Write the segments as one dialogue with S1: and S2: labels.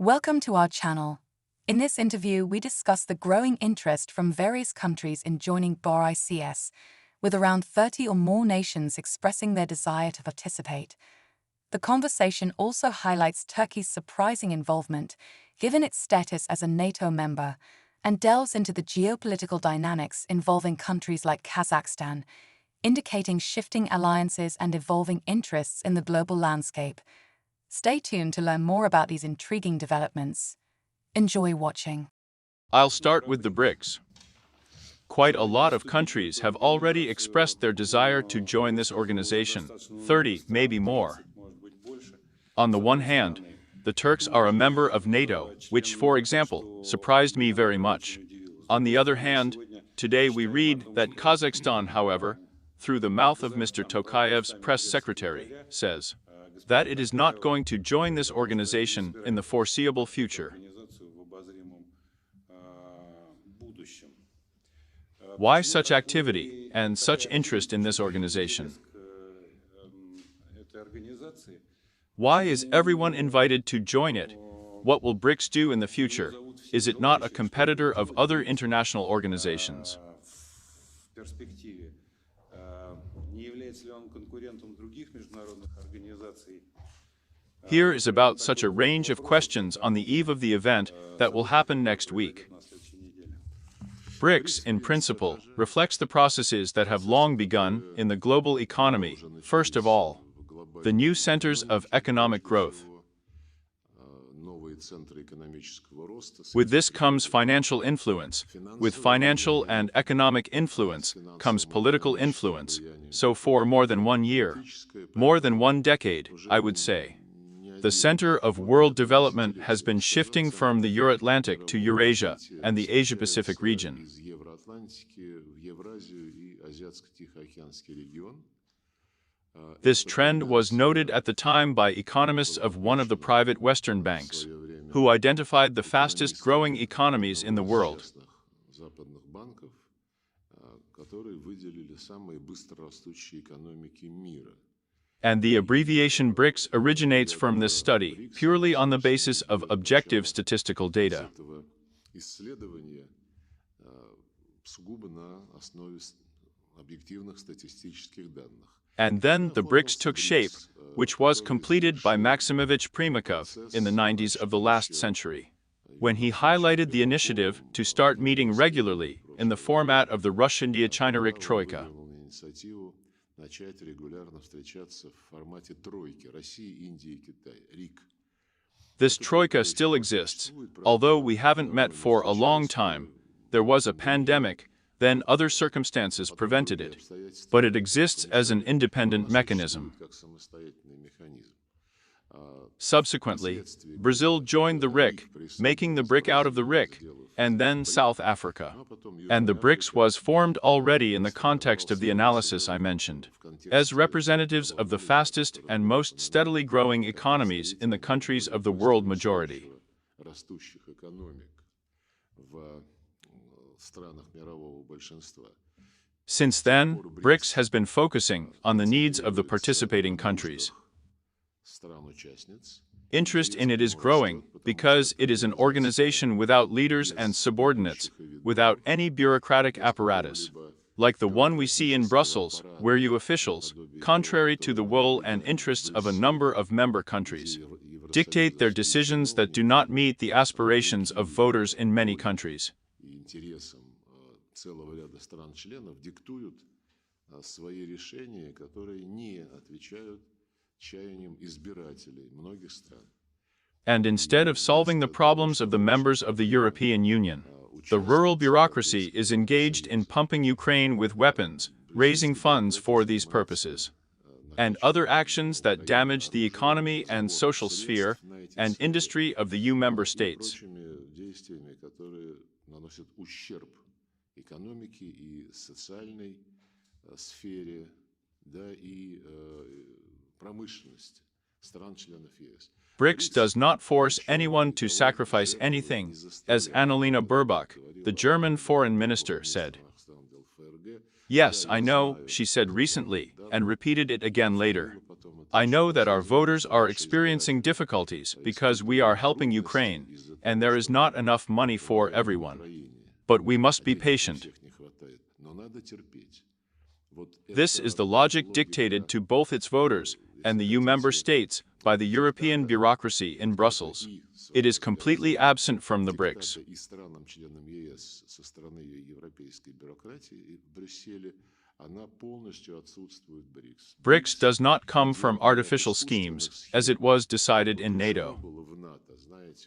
S1: Welcome to our channel. In this interview, we discuss the growing interest from various countries in joining BRICS, with around 30 or more nations expressing their desire to participate. The conversation also highlights Turkey's surprising involvement, given its status as a NATO member, and delves into the geopolitical dynamics involving countries like Kazakhstan, indicating shifting alliances and evolving interests in the global landscape. Stay tuned to learn more about these intriguing developments. Enjoy watching.
S2: I'll start with the BRICS. Quite a lot of countries have already expressed their desire to join this organization, 30, maybe more. On the one hand, the Turks are a member of NATO, which, for example, surprised me very much. On the other hand, today we read that Kazakhstan, however, through the mouth of Mr. Tokayev's press secretary, says that it is not going to join this organization in the foreseeable future. Why such activity and such interest in this organization? Why is everyone invited to join it? What will BRICS do in the future? Is it not a competitor of other international organizations? Here is about such a range of questions on the eve of the event that will happen next week. BRICS, in principle, reflects the processes that have long begun in the global economy. First of all, the new centers of economic growth. With this comes financial influence. With financial and economic influence comes political influence. So for more than 1 year, more than 1 decade, I would say, the center of world development has been shifting from the Euro-Atlantic to Eurasia and the Asia-Pacific region. This trend was noted at the time by economists of one of the private Western banks, who identified the fastest growing economies in the world. And the abbreviation BRICS originates from this study, purely on the basis of objective statistical data. And then the BRICS took shape, which was completed by Maximovich Primakov in the 90s of the last century, when he highlighted the initiative to start meeting regularly in the format of the Russia-India-China-RIC Troika. This troika still exists, although we haven't met for a long time. There was a pandemic, then other circumstances prevented it, but it exists as an independent mechanism. Subsequently, Brazil joined the RIC, making the BRIC out of the RIC, and then South Africa. And the BRICS was formed already in the context of the analysis I mentioned, as representatives of the fastest and most steadily growing economies in the countries of the world majority. Since then, BRICS has been focusing on the needs of the participating countries. Interest in it is growing because it is an organization without leaders and subordinates, without any bureaucratic apparatus, like the one we see in Brussels, where you officials, contrary to the will and interests of a number of member countries, dictate their decisions that do not meet the aspirations of voters in many countries. And instead of solving the problems of the members of the European Union, the rural bureaucracy is engaged in pumping Ukraine with weapons, raising funds for these purposes, and other actions that damage the economy and social sphere and industry of the EU member states. BRICS does not force anyone to sacrifice anything, as Annalena Baerbock, the German foreign minister, said. Yes, I know, she said recently, and repeated it again later. I know that our voters are experiencing difficulties because we are helping Ukraine, and there is not enough money for everyone. But we must be patient. This is the logic dictated to both its voters and the EU member states by the European bureaucracy in Brussels. It is completely absent from the BRICS. BRICS does not come from artificial schemes, as it was decided in NATO.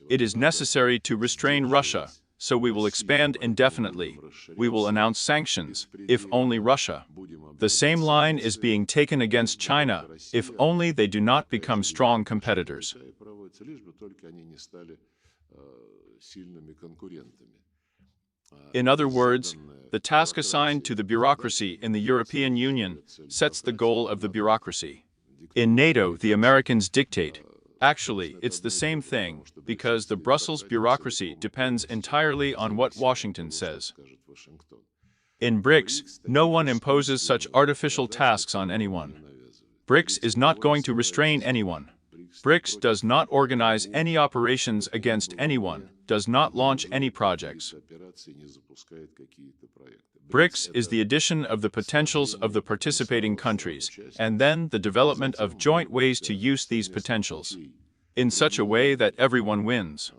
S2: It is necessary to restrain Russia, so we will expand indefinitely. We will announce sanctions, if only Russia. The same line is being taken against China, if only they do not become strong competitors. In other words, the task assigned to the bureaucracy in the European Union sets the goal of the bureaucracy. In NATO, the Americans dictate. Actually, it's the same thing, because the Brussels bureaucracy depends entirely on what Washington says. In BRICS, no one imposes such artificial tasks on anyone. BRICS is not going to restrain anyone. BRICS does not organize any operations against anyone, does not launch any projects. BRICS is the addition of the potentials of the participating countries, and then the development of joint ways to use these potentials, in such a way that everyone wins.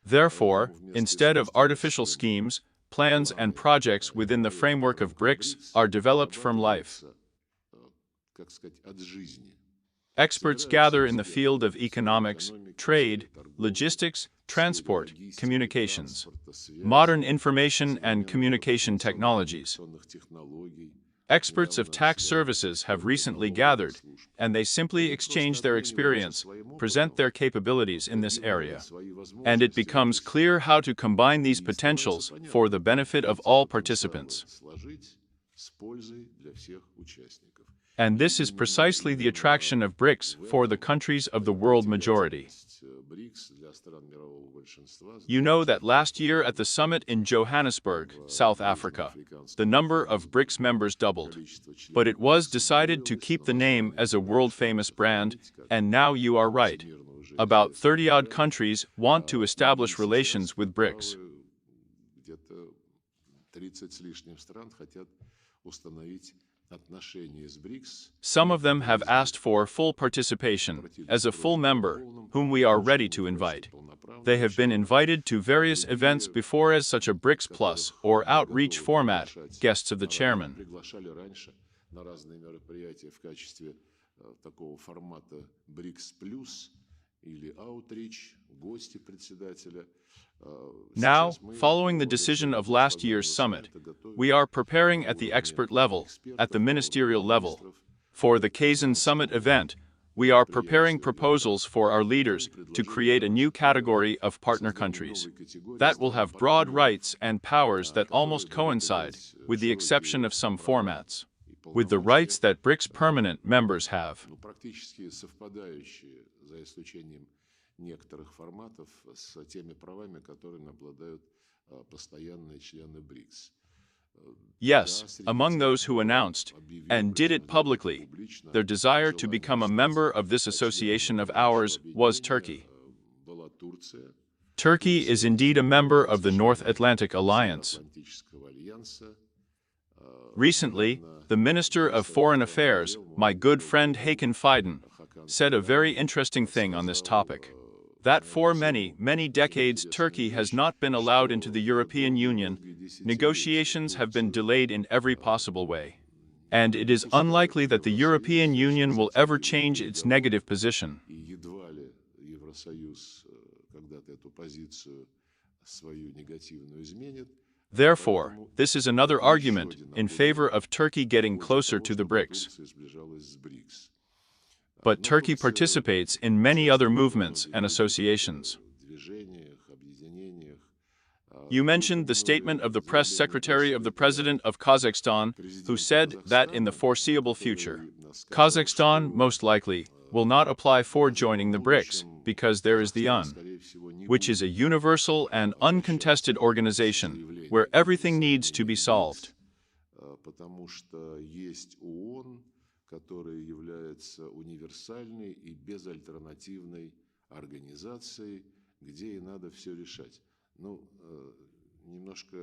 S2: Therefore, instead of artificial schemes, plans and projects within the framework of BRICS are developed from life. Experts gather in the field of economics, trade, logistics, transport, communications, modern information and communication technologies. Experts of tax services have recently gathered, and they simply exchange their experience, present their capabilities in this area. And it becomes clear how to combine these potentials for the benefit of all participants. And this is precisely the attraction of BRICS for the countries of the world majority. You know that last year at the summit in Johannesburg, South Africa, the number of BRICS members doubled. But it was decided to keep the name as a world-famous brand, and now you are right. About 30-odd countries want to establish relations with BRICS. Some of them have asked for full participation, as a full member, whom we are ready to invite. They have been invited to various events before as such a BRICS Plus or outreach format, guests of the chairman. Now, following the decision of last year's summit, we are preparing at the expert level, at the ministerial level. For the Kazan Summit event, we are preparing proposals for our leaders to create a new category of partner countries that will have broad rights and powers that almost coincide, with the exception of some formats, with the rights that BRICS permanent members have. Yes, among those who announced, and did it publicly, their desire to become a member of this association of ours was Turkey. Turkey is indeed a member of the North Atlantic Alliance. Recently, the Minister of Foreign Affairs, my good friend Hakan Fidan, said a very interesting thing on this topic. That for many, many decades Turkey has not been allowed into the European Union, negotiations have been delayed in every possible way. And it is unlikely that the European Union will ever change its negative position. Therefore, this is another argument in favor of Turkey getting closer to the BRICS. But Turkey participates in many other movements and associations. You mentioned the statement of the press secretary of the President of Kazakhstan, who said that in the foreseeable future, Kazakhstan, most likely, will not apply for joining the BRICS, because there is the UN, which is a universal and uncontested organization, where everything needs to be solved.
S3: потому что есть ООН, которая является универсальной и безальтернативной организацией, где и надо все решать. Ну, немножко,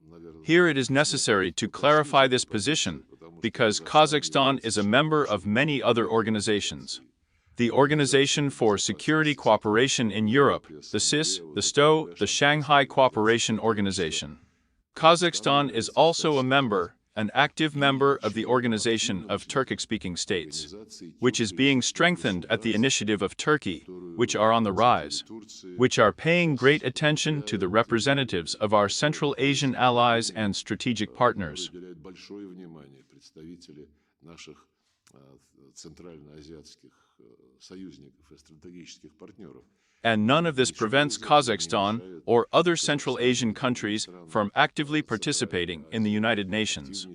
S3: наверное...
S2: Here it is necessary to clarify this position, because Kazakhstan is a member of many other organizations. The Organization for Security Cooperation in Europe, the CIS, the STO, the Shanghai Cooperation Organization. Kazakhstan is also a member, an active member of the Organization of Turkic-speaking states, which is being strengthened at the initiative of Turkey, which are on the rise, which are paying great attention to the representatives of our Central Asian allies and strategic partners. And none of this prevents Kazakhstan or other Central Asian countries from actively participating in the United Nations,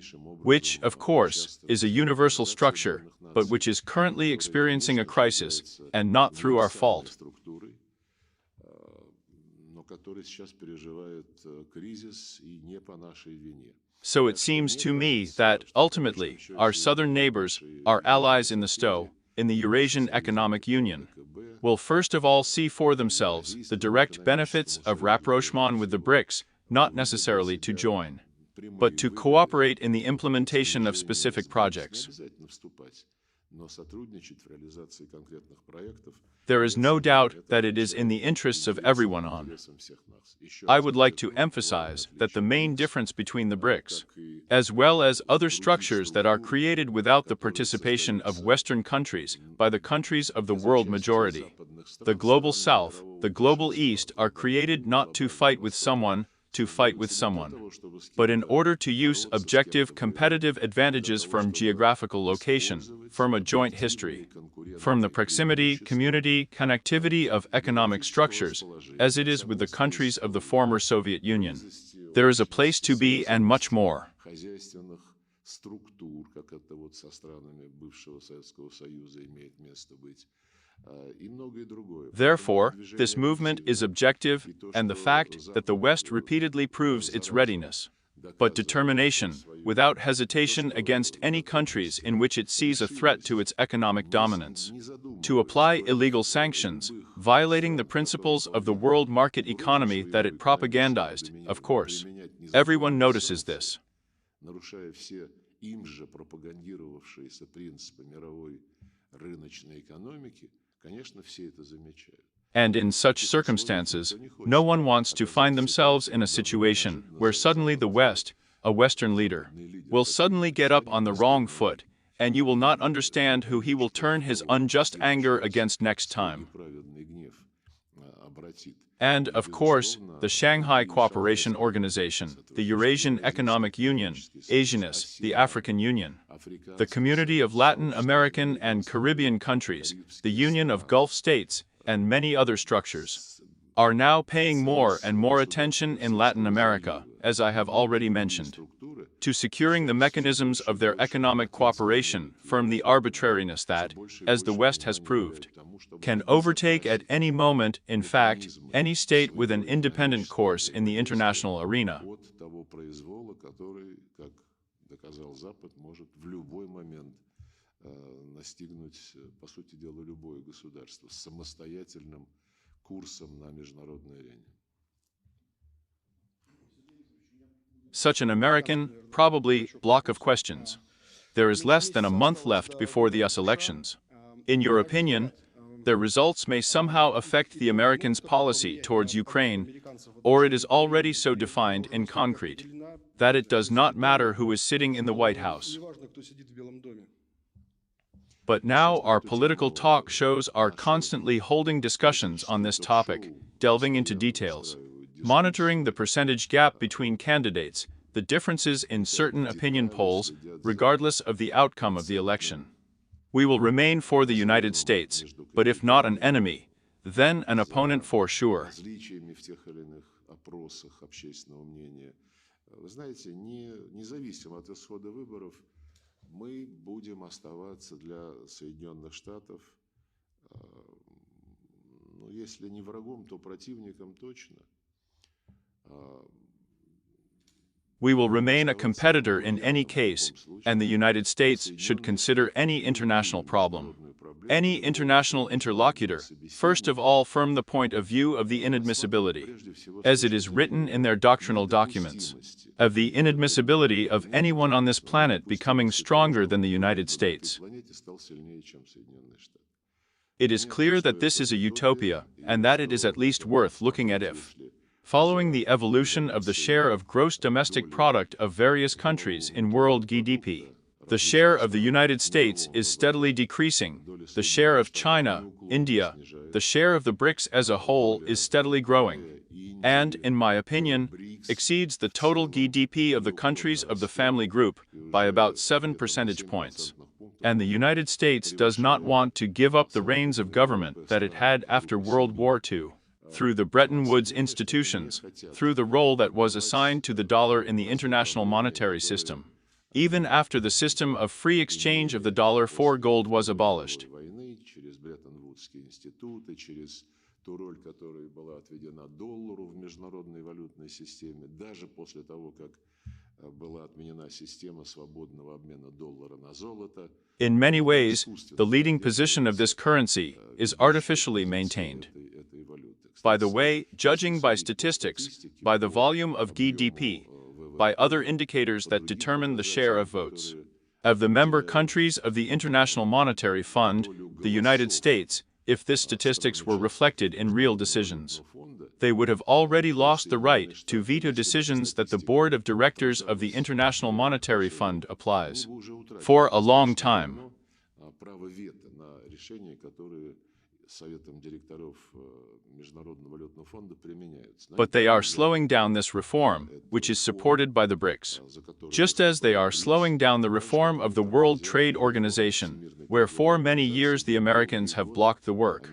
S2: which, of course, is a universal structure, but which is currently experiencing a crisis, and not through our fault. So it seems to me that, ultimately, our southern neighbors, our allies in the STO, in the Eurasian Economic Union, will first of all see for themselves the direct benefits of rapprochement with the BRICS, not necessarily to join, but to cooperate in the implementation of specific projects. There is no doubt that it is in the interests of everyone on. I would like to emphasize that the main difference between the BRICS, as well as other structures that are created without the participation of Western countries by the countries of the world majority, the Global South, the Global East, are created not to fight with someone, but in order to use objective competitive advantages from geographical location, from a joint history, from the proximity, community, connectivity of economic structures, as it is with the countries of the former Soviet Union. There is a place to be and much more. Therefore, this movement is objective, and the fact that the West repeatedly proves its readiness, but determination, without hesitation against any countries in which it sees a threat to its economic dominance, to apply illegal sanctions, violating the principles of the world market economy that it propagandized, of course. Everyone notices this. And in such circumstances, no one wants to find themselves in a situation where suddenly the West, a Western leader, will suddenly get up on the wrong foot, and you will not understand who he will turn his unjust anger against next time. And, of course, the Shanghai Cooperation Organization, the Eurasian Economic Union, ASEAN, the African Union, the Community of Latin American and Caribbean countries, the Union of Gulf States, and many other structures, are now paying more and more attention in Latin America, as I have already mentioned, to securing the mechanisms of their economic cooperation from the arbitrariness that, as the West has proved, can overtake at any moment, in fact, any state with an independent course in the international arena. Such an American, probably, block of questions. There is less than a month left before the US elections. In your opinion, their results may somehow affect the Americans' policy towards Ukraine, or it is already so defined in concrete that it does not matter who is sitting in the White House. But now our political talk shows are constantly holding discussions on this topic, delving into details, monitoring the percentage gap between candidates, the differences in certain opinion polls, regardless of the outcome of the election. We will remain for the United States, but if not an enemy, then an opponent for sure.
S3: Мы будем оставаться для Соединенных Штатов, ну, если не врагом, то противником точно.
S2: We will remain a competitor in any case, and the United States should consider any international problem, any international interlocutor, first of all from the point of view of the inadmissibility, as it is written in their doctrinal documents, of the inadmissibility of anyone on this planet becoming stronger than the United States. It is clear that this is a utopia, and that it is at least worth looking at if, following the evolution of the share of gross domestic product of various countries in world GDP, the share of the United States is steadily decreasing, the share of China, India, the share of the BRICS as a whole is steadily growing, and, in my opinion, exceeds the total GDP of the countries of the family group by about 7 percentage points. And the United States does not want to give up the reins of government that it had after World War II, through the Bretton Woods institutions, through the role that was assigned to the dollar in the international monetary system, even after the system of free exchange of the dollar for gold was abolished.
S3: Ту роль, которая была отведена доллару в международной валютной системе, даже после того, как была отменена система свободного обмена доллара на золото.
S2: In many ways, the leading position of this currency is artificially maintained. By the way, judging by statistics, by the volume of GDP, by other indicators that determine the share of votes, of the member countries of the International Monetary Fund, the United States, if this statistics were reflected in real decisions, they would have already lost the right to veto decisions that the Board of Directors of the International Monetary Fund applies for a long time. But they are slowing down this reform, which is supported by the BRICS, just as they are slowing down the reform of the World Trade Organization, where for many years the Americans have blocked the work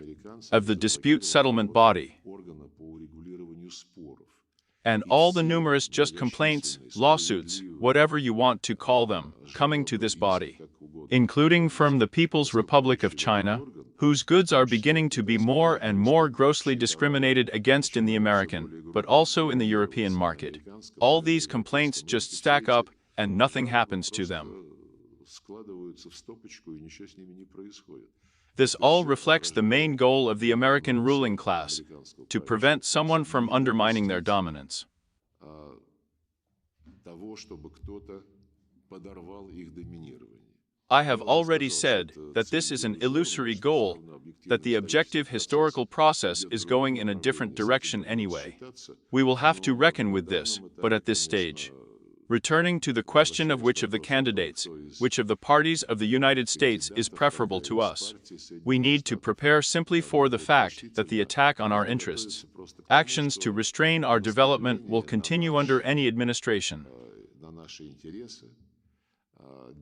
S2: of the dispute settlement body, and all the numerous just complaints, lawsuits, whatever you want to call them, coming to this body, including from the People's Republic of China, whose goods are beginning to be more and more grossly discriminated against in the American, but also in the European market. All these complaints just stack up, and nothing happens to them. This all reflects the main goal of the American ruling class, to prevent someone from undermining their dominance. I have already said that this is an illusory goal, that the objective historical process is going in a different direction anyway. We will have to reckon with this, but at this stage. Returning to the question of which of the candidates, which of the parties of the United States is preferable to us, we need to prepare simply for the fact that the attack on our interests, actions to restrain our development will continue under any administration.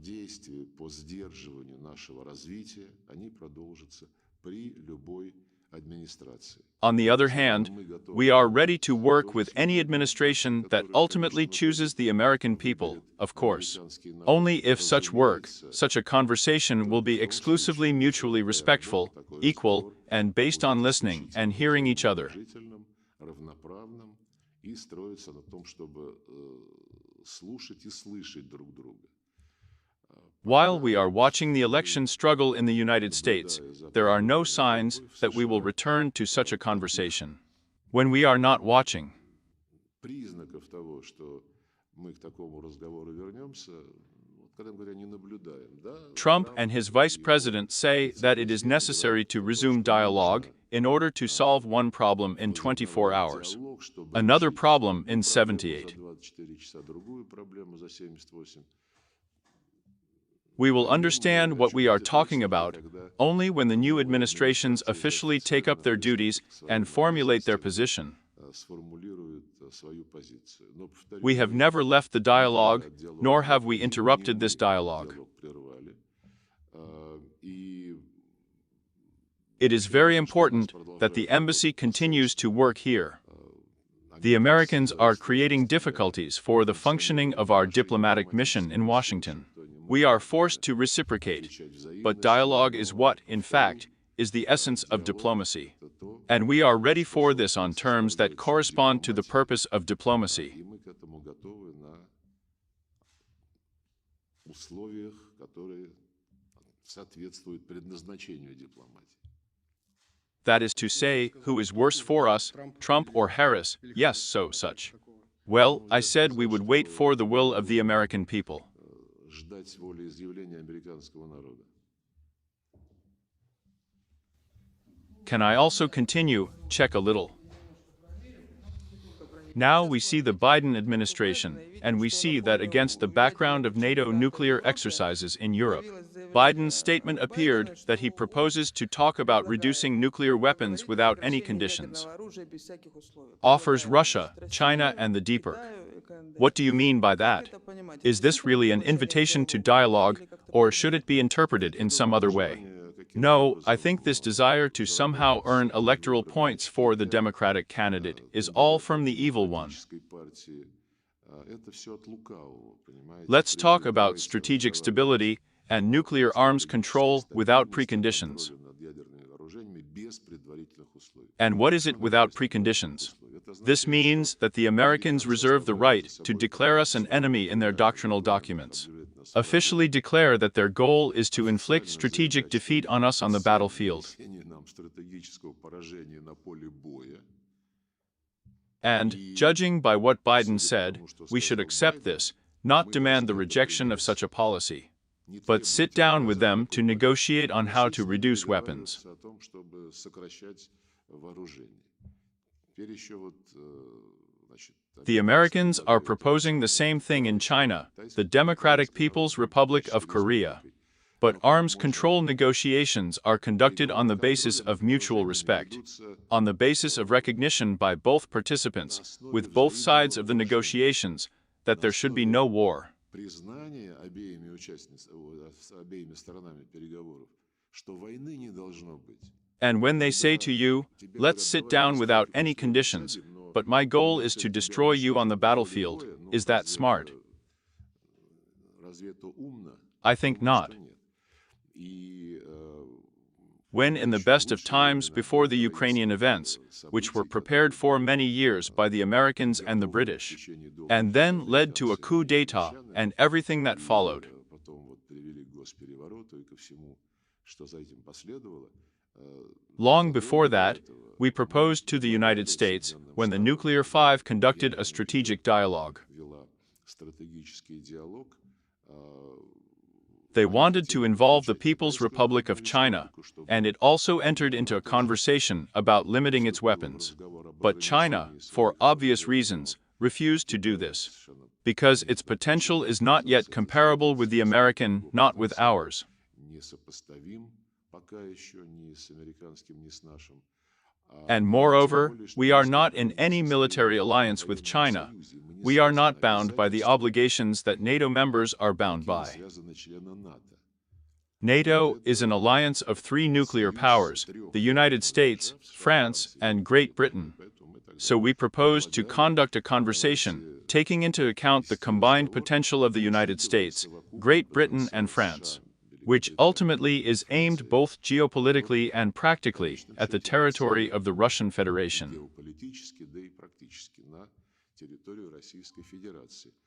S3: Действия по сдерживанию нашего развития, они продолжатся при любой администрации.
S2: On the other hand, we are ready to work with any administration that ultimately chooses the American people, of course, only if such work, such a conversation will be exclusively mutually respectful, equal, and based on listening and hearing each other.
S3: Равноправным и строится на том, чтобы слушать и слышать друг друга.
S2: While we are watching the election struggle in the United States, there are no signs that we will return to such a conversation. When we are not watching,
S3: Признаков того, что мы к такому разговору вернемся, откровенно говоря, не наблюдаем.
S2: Trump and his vice president say that it is necessary to resume dialogue in order to solve one problem in 24 hours, another problem in 78. We will understand what we are talking about only when the new administrations officially take up their duties and formulate their position. We have never left the dialogue, nor have we interrupted this dialogue. It is very important that the embassy continues to work here. The Americans are creating difficulties for the functioning of our diplomatic mission in Washington. We are forced to reciprocate, but dialogue is what, in fact, is the essence of diplomacy. And we are ready for this on terms that correspond to the purpose of diplomacy.
S3: условиях, которые соответствуют предназначению дипломатии.
S2: That is to say, who is worse for us, Trump or Harris? Yes, so such. Well, I said we would wait for the will of the American people.
S3: Ждать волеизъявления американского народа.
S2: Can I also continue? Check a little. Now we see the Biden administration, and we see that against the background of NATO nuclear exercises in Europe, Biden's statement appeared that he proposes to talk about reducing nuclear weapons without any conditions. Offers Russia, China, and the deeper. What do you mean by that? Is this really an invitation to dialogue, or should it be interpreted in some other way? No, I think this desire to somehow earn electoral points for the Democratic candidate is all from the evil one. Let's talk about strategic stability and nuclear arms control without preconditions. And what is it without preconditions? This means that the Americans reserve the right to declare us an enemy in their doctrinal documents. Officially declare that their goal is to inflict strategic defeat on us on the battlefield. And, judging by what Biden said, we should accept this, not demand the rejection of such a policy, but sit down with them to negotiate on how to reduce weapons. The Americans are proposing the same thing in China, the Democratic People's Republic of Korea. But arms control negotiations are conducted on the basis of mutual respect, on the basis of recognition by both participants, with both sides of the negotiations, that there should be no war. And when they say to you, let's sit down without any conditions, but my goal is to destroy you on the battlefield, is that smart? I think not. When in the best of times before the Ukrainian events, which were prepared for many years by the Americans and the British, and then led to a coup d'etat and everything that followed. Long before that, we proposed to the United States, when the Nuclear Five conducted a strategic dialogue. They wanted to involve the People's Republic of China, and it also entered into a conversation about limiting its weapons. But China, for obvious reasons, refused to do this, because its potential is not yet comparable with the American, not with ours. And moreover, we are not in any military alliance with China. We are not bound by the obligations that NATO members are bound by. NATO is an alliance of three nuclear powers, the United States, France, and Great Britain. So we propose to conduct a conversation, taking into account the combined potential of the United States, Great Britain, and France, which ultimately is aimed both geopolitically and practically at the territory of the Russian Federation.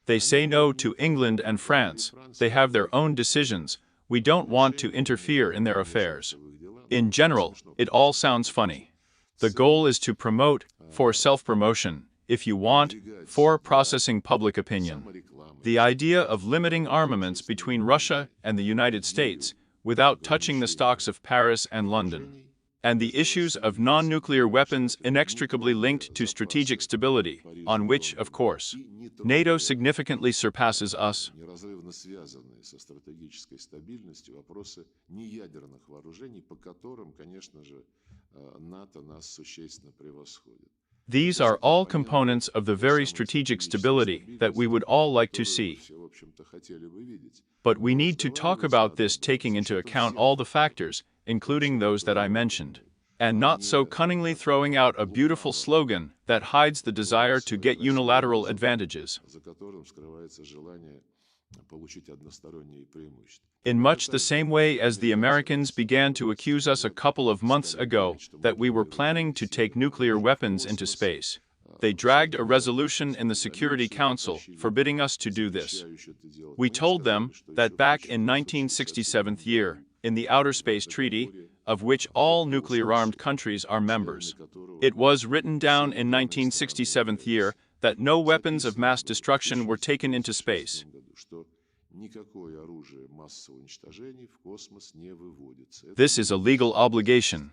S2: They say no to England and France. They have their own decisions. We don't want to interfere in their affairs. In general, it all sounds funny. The goal is to promote, for self-promotion, if you want, for processing public opinion, the idea of limiting armaments between Russia and the United States without touching the stocks of Paris and London, and the issues of non-nuclear weapons inextricably linked to strategic stability, on which, of course, NATO significantly surpasses us. These are all components of the very strategic stability that we would all like to see. But we need to talk about this taking into account all the factors, including those that I mentioned, and not so cunningly throwing out a beautiful slogan that hides the desire to get unilateral advantages. In much the same way as the Americans began to accuse us a couple of months ago that we were planning to take nuclear weapons into space, They dragged a resolution in the Security Council forbidding us to do this. We told them that back in 1967 year, in the Outer Space Treaty, of which all nuclear-armed countries are members, it was written down in 1967 year that no weapons of mass destruction were taken into space. This is a legal obligation.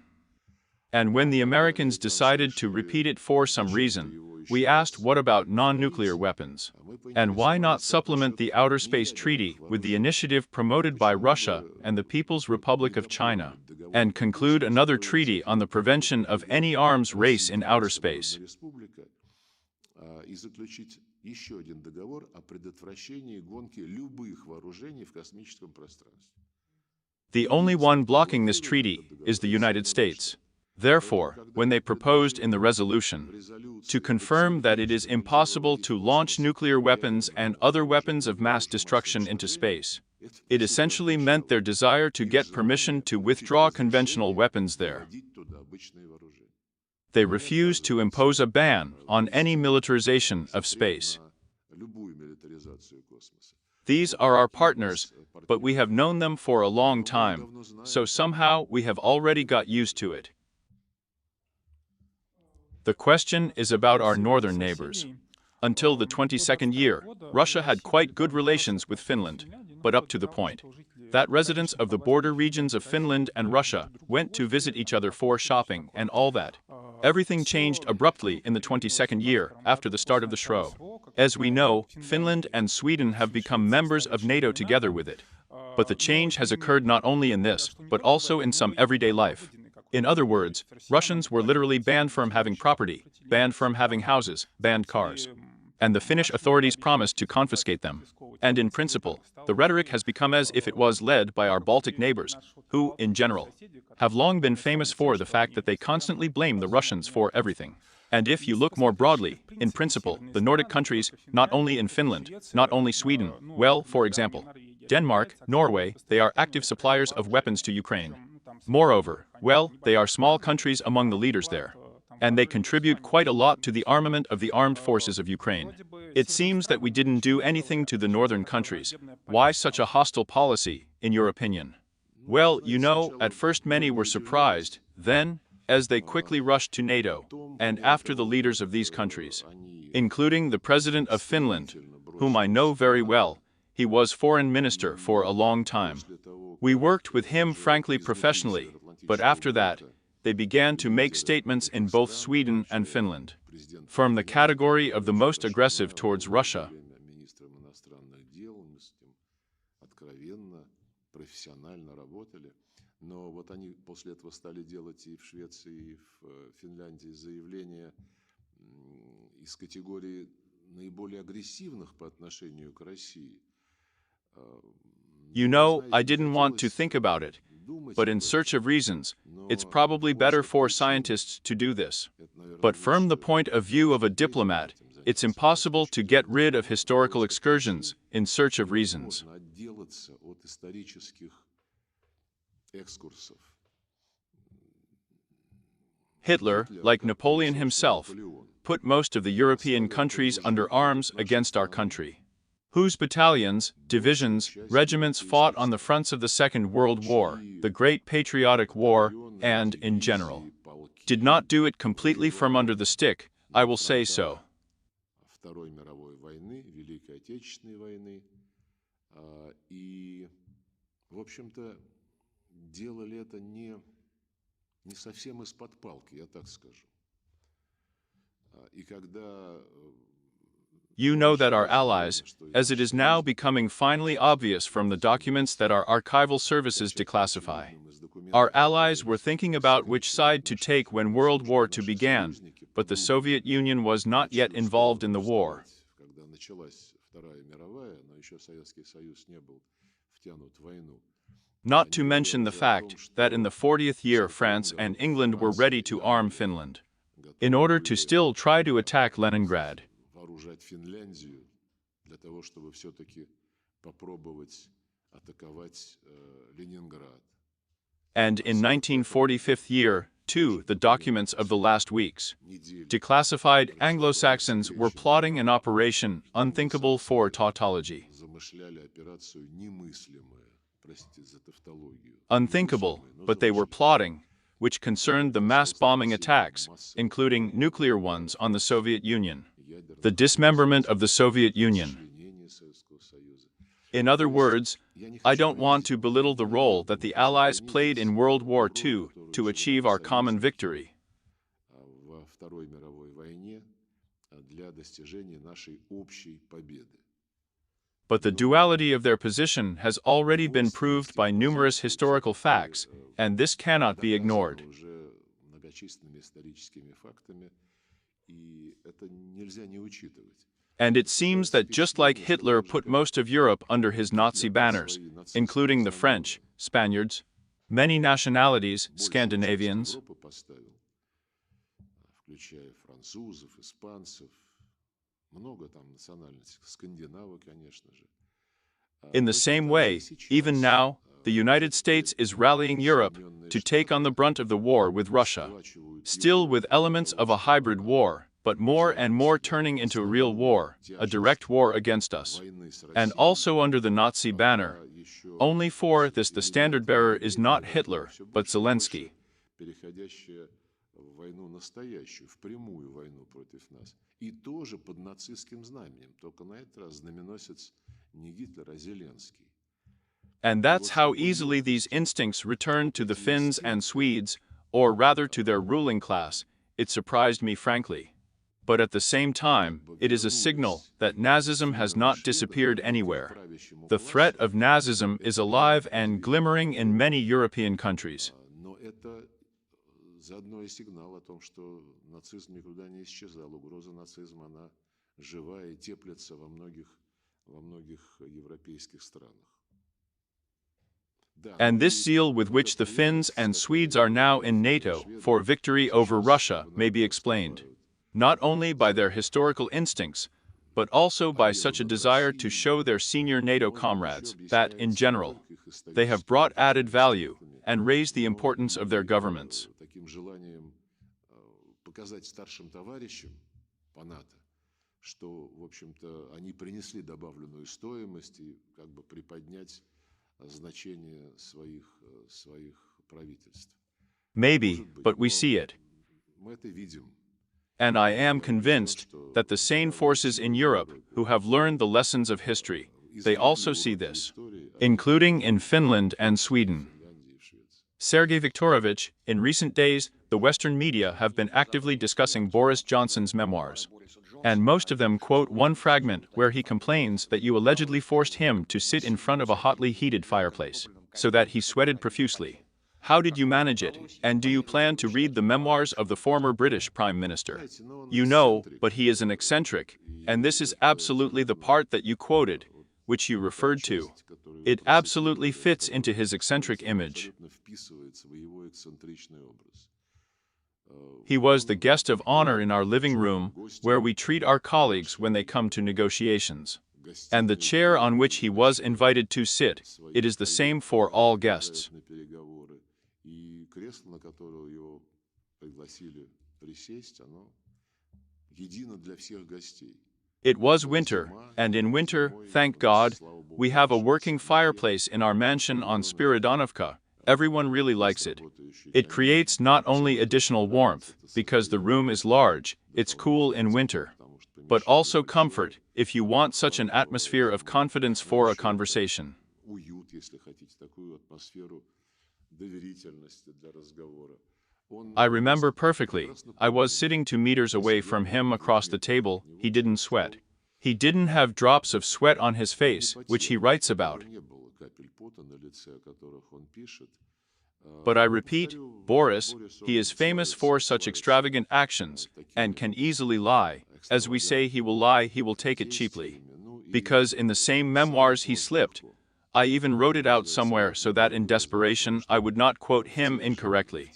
S2: And when the Americans decided to repeat it for some reason, we asked what about non-nuclear weapons? And why not supplement the Outer Space Treaty with the initiative promoted by Russia and the People's Republic of China, and conclude another treaty on the prevention of any arms race in outer space? The only one blocking this treaty is the United States. Therefore, when they proposed in the resolution to confirm that it is impossible to launch nuclear weapons and other weapons of mass destruction into space, it essentially meant their desire to get permission to withdraw conventional weapons there. They refused to impose a ban on any militarization of space. These are our partners, but we have known them for a long time, so somehow we have already got used to it. The question is about our northern neighbors. Until the 22nd year, Russia had quite good relations with Finland, but up to the point that residents of the border regions of Finland and Russia went to visit each other for shopping and all that. Everything changed abruptly in the 22nd year after the start of the Shro. As we know, Finland and Sweden have become members of NATO together with it. But the change has occurred not only in this, but also in some everyday life. In other words, Russians were literally banned from having property, banned from having houses, banned cars. And the Finnish authorities promised to confiscate them. And in principle, the rhetoric has become as if it was led by our Baltic neighbors, who, in general, have long been famous for the fact that they constantly blame the Russians for everything. And if you look more broadly, in principle, the Nordic countries, not only in Finland, not only Sweden, well, for example, Denmark, Norway, they are active suppliers of weapons to Ukraine. Moreover, well, they are small countries among the leaders there. And they contribute quite a lot to the armament of the armed forces of Ukraine. It seems that we didn't do anything to the northern countries. Why such a hostile policy, in your opinion? Well, you know, at first many were surprised, then, as they quickly rushed to NATO, and after the leaders of these countries, including the President of Finland, whom I know very well, he was foreign minister for a long time. We worked with him frankly professionally, but after that, they began to make statements in both Sweden and Finland, from the category of the most aggressive towards Russia.
S3: Но вот они после этого стали делать и в Швеции, и в Финляндии заявления из категории наиболее агрессивных по отношению к России.
S2: You know, I didn't want to think about it, but in search of reasons, it's probably better for scientists to do this. But from the point of view of a diplomat, it's impossible to get rid of historical excursions in search of reasons. Hitler, like Napoleon himself, put most of the European countries under arms against our country, whose battalions, divisions, regiments fought on the fronts of the Second World War, the Great Patriotic War, and, in general, did not do it completely from under the stick, I will say so.
S3: Второй мировой войны, Великой Отечественной войны, и, в общем-то, делали это не совсем из-под палки, я так скажу. И когда
S2: You know that our allies, as it is now becoming finally obvious from the documents that our archival services declassify, our allies were thinking about which side to take when World War II began, but the Soviet Union was not yet involved in the war. Not to mention the fact that in the 40th year France and England were ready to arm Finland, in order to still try to attack Leningrad.
S3: вооружать Финляндию для того, чтобы все-таки попробовать атаковать Ленинград.
S2: And in 1945 year, II the documents of the last weeks. Declassified Anglo-Saxons were plotting an operation unthinkable for tautology. Unthinkable, but they were plotting, which concerned the mass bombing attacks, including nuclear ones on the Soviet Union. The dismemberment of the Soviet Union. In other words, I don't want to belittle the role that the Allies played in World War II to achieve our common victory. But the duality of their position has already been proved by numerous historical facts, and this cannot be ignored. And it seems that just like Hitler put most of Europe under his Nazi banners, including the French, Spaniards, many nationalities, Scandinavians, in the same way, even now, the United States is rallying Europe to take on the brunt of the war with Russia, still with elements of a hybrid war, but more and more turning into a real war, a direct war against us, and also under the Nazi banner. Only for this the standard-bearer is not Hitler, but Zelensky. And that's how easily these instincts returned to the Finns and Swedes, or rather to their ruling class. It surprised me frankly. But at the same time, it is a signal that Nazism has not disappeared anywhere. The threat of Nazism is alive and glimmering in many European countries. And this zeal with which the Finns and Swedes are now in NATO for victory over Russia may be explained not only by their historical instincts, but also by such a desire to show their senior NATO comrades that, in general, they have brought added value and raised the importance of their governments. Maybe, but we see it. And I am convinced that the sane forces in Europe who have learned the lessons of history, they also see this, including in Finland and Sweden. Sergei Viktorovich, in recent days, the Western media have been actively discussing Boris Johnson's memoirs. And most of them quote one fragment where he complains that you allegedly forced him to sit in front of a hotly heated fireplace, so that he sweated profusely. How did you manage it, and do you plan to read the memoirs of the former British Prime Minister? You know, but he is an eccentric, and this is absolutely the part that you quoted, which you referred to. It absolutely fits into his eccentric image. He was the guest of honor in our living room, where we treat our colleagues when they come to negotiations. And the chair on which he was invited to sit, it is the same for all guests. It was winter, and in winter, thank God, we have a working fireplace in our mansion on Spiridonovka. Everyone really likes it. It creates not only additional warmth, because the room is large, it's cool in winter, but also comfort if you want such an atmosphere of confidence for a conversation. I remember perfectly. I was sitting 2 meters away from him across the table. He didn't sweat. He didn't have drops of sweat on his face, which he writes about. But I repeat, Boris, he is famous for such extravagant actions, and can easily lie. As we say he will take it cheaply. Because in the same memoirs he slipped. I even wrote it out somewhere so that in desperation I would not quote him incorrectly.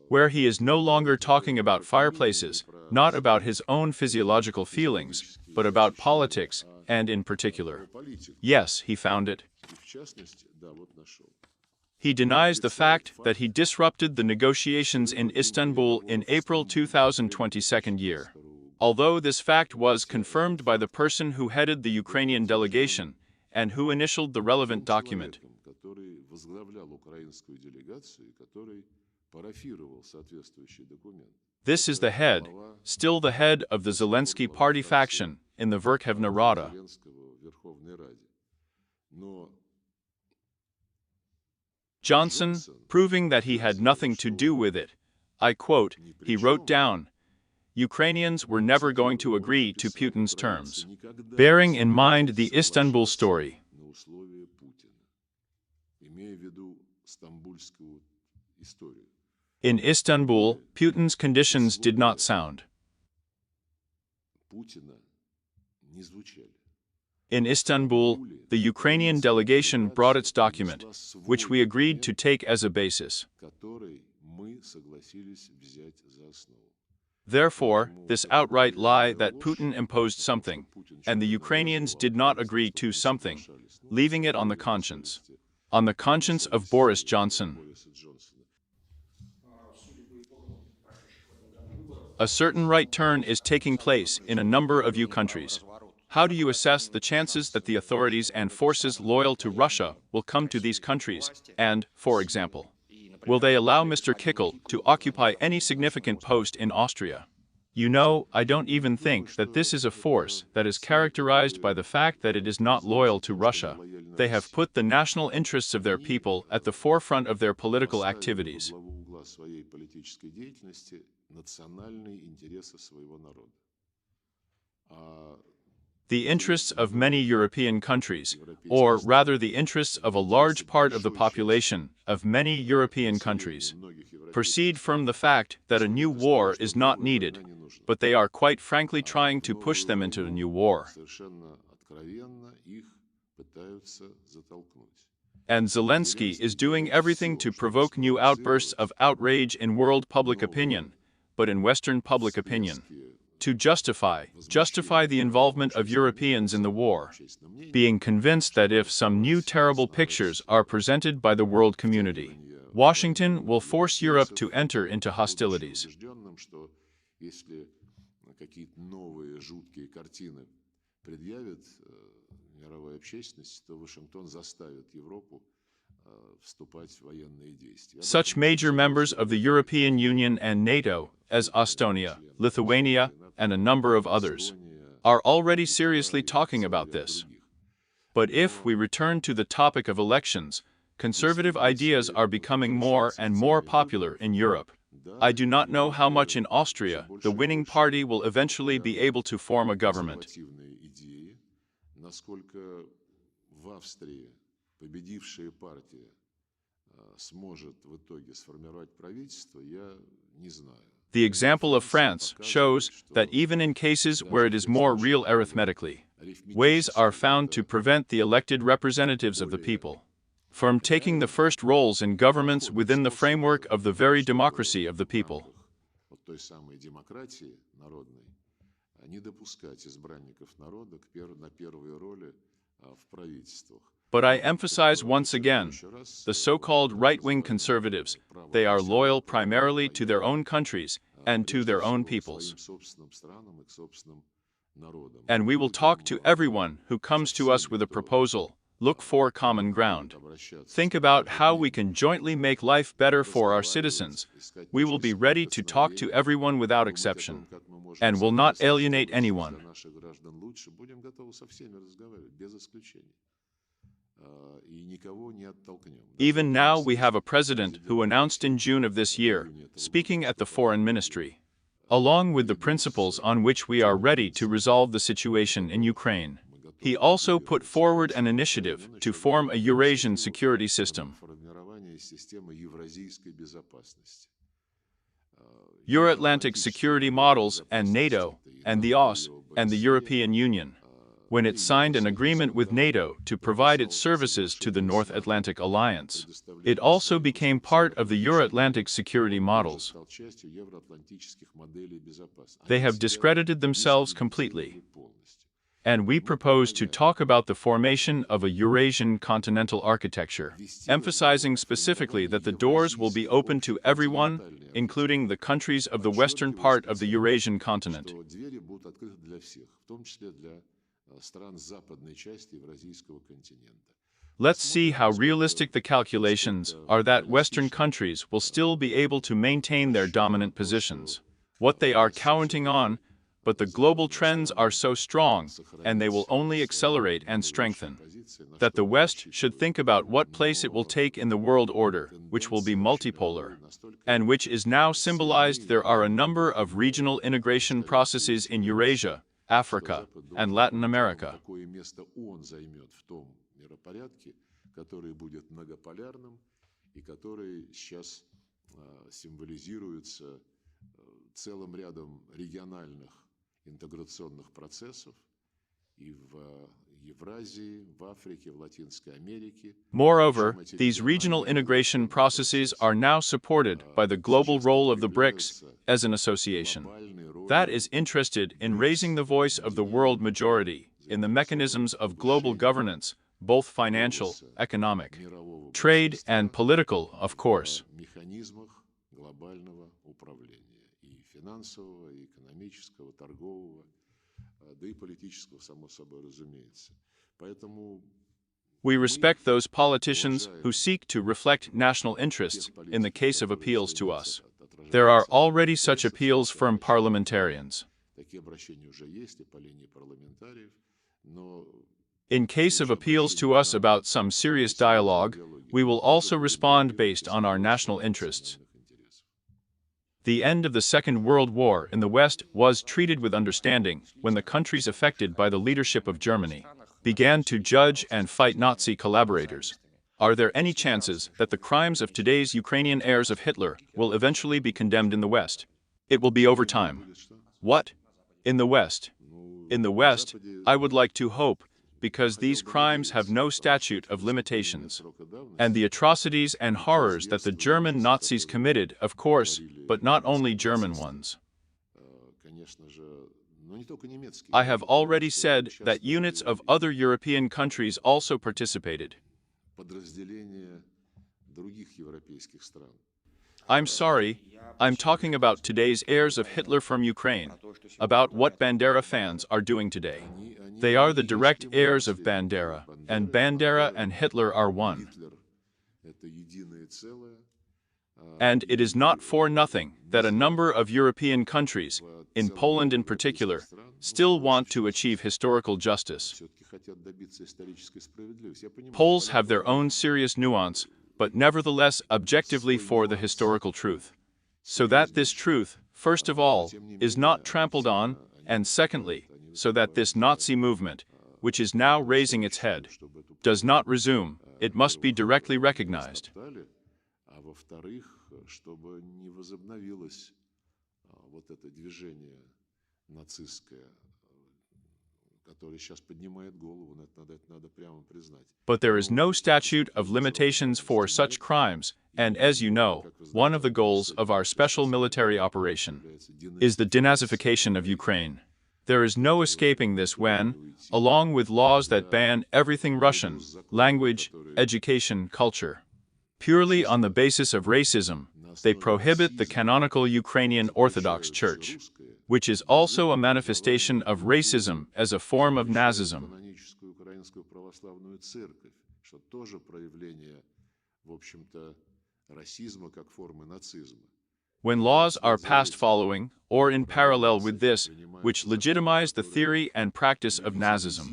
S2: where he is no longer talking about fireplaces, not about his own physiological feelings, but about politics, and in particular. Yes, he found it. He denies the fact that he disrupted the negotiations in Istanbul in April 2022 year. Although this fact was confirmed by the person who headed the Ukrainian delegation and who initialed the relevant document. This is the head, still the head of the Zelensky party faction in the Verkhovna Rada. Johnson, proving that he had nothing to do with it. I quote, he wrote down, Ukrainians were never going to agree to Putin's terms. Bearing in mind the Istanbul story. In Istanbul, Putin's conditions did not sound. In Istanbul, the Ukrainian delegation brought its document, which we agreed to take as a basis. Therefore, this outright lie that Putin imposed something, and the Ukrainians did not agree to something, leaving it on the conscience of Boris Johnson. A certain right turn is taking place in a number of EU countries. How do you assess the chances that the authorities and forces loyal to Russia will come to these countries and, for example, will they allow Mr. Kikel to occupy any significant post in Austria? You know, I don't even think that this is a force that is characterized by the fact that it is not loyal to Russia. They have put the national interests of their people at the forefront of their political activities. The interests of many European countries, or rather the interests of a large part of the population of many European countries, proceed from the fact that a new war is not needed, but they are quite frankly trying to push them into a new war. And Zelensky is doing everything to provoke new outbursts of outrage in world public opinion, but in Western public opinion. To justify the involvement of Europeans in the war, being convinced that if some new terrible pictures are presented by the world community, Washington will force Europe to enter into hostilities. Such major members of the European Union and NATO, as Estonia, Lithuania, and a number of others, are already seriously talking about this. But if we return to the topic of elections, conservative ideas are becoming more and more popular in Europe. I do not know how much in Austria the winning party will eventually be able to form a government. The example of France shows that even in cases where it is more real arithmetically, ways are found to prevent the elected representatives of the people from taking the first roles in governments within the framework of the very democracy of the people. But I emphasize once again, the so-called right-wing conservatives, they are loyal primarily to their own countries and to their own peoples. And we will talk to everyone who comes to us with a proposal. Look for common ground. Think about how we can jointly make life better for our citizens. We will be ready to talk to everyone without exception, and will not alienate anyone. Even now we have a president who announced in June of this year, speaking at the Foreign Ministry, along with the principles on which we are ready to resolve the situation in Ukraine. He also put forward an initiative to form a Eurasian security system. Euro-Atlantic security models and NATO, and the OSCE, and the European Union. when it signed an agreement with NATO to provide its services to the North Atlantic Alliance. It also became part of the Euro-Atlantic security models. They have discredited themselves completely. And we propose to talk about the formation of a Eurasian continental architecture, emphasizing specifically that the doors will be open to everyone, including the countries of the western part of the Eurasian continent. Let's see how realistic the calculations are that Western countries will still be able to maintain their dominant positions. What they are counting on, but the global trends are so strong, and they will only accelerate and strengthen, that the West should think about what place it will take in the world order, which will be multipolar, and which is now symbolized. There are a number of regional integration processes in Eurasia, Africa, and Latin America.
S3: интеграционных процессов и в Евразии, в Африке, в Латинской Америке.
S2: Moreover, these regional integration processes are now supported by the global role of the BRICS as an association that is interested in raising the voice of the world majority in the mechanisms of global governance, both financial, economic, trade, and political, of course.
S3: Финансового, и экономического, торгового, да и политического, само собой разумеется. Поэтому
S2: we respect those politicians who seek to reflect national interests in the case of appeals to us. There are already such appeals from parliamentarians. In case of appeals to us about some serious dialogue, we will also respond based on our national interests. The end of the Second World War in the West was treated with understanding when the countries affected by the leadership of Germany began to judge and fight Nazi collaborators. Are there any chances that the crimes of today's Ukrainian heirs of Hitler will eventually be condemned in the West? It will be over time. What? In the West? In the West, I would like to hope, because these crimes have no statute of limitations. And the atrocities and horrors that the German Nazis committed, of course, but not only German ones. I have already said that units of other European countries also participated. I'm sorry, I'm talking about today's heirs of Hitler from Ukraine, about what Bandera fans are doing today. They are the direct heirs of Bandera, and Bandera and Hitler are one. And it is not for nothing that a number of European countries, in Poland in particular, still want to achieve historical justice. Poles have their own serious nuance, but nevertheless objectively for the historical truth. So that this truth, first of all, is not trampled on, and secondly, so that this Nazi movement, which is now raising its head, does not resume, it must be directly recognized. But there is no statute of limitations for such crimes, and as you know, one of the goals of our special military operation is the denazification of Ukraine. There is no escaping this when, along with laws that ban everything Russian, language, education, culture, purely on the basis of racism, they prohibit the canonical Ukrainian Orthodox Church, which is also a manifestation of racism as a form of Nazism. When laws are passed following, or in parallel with this, which legitimize the theory and practice of Nazism.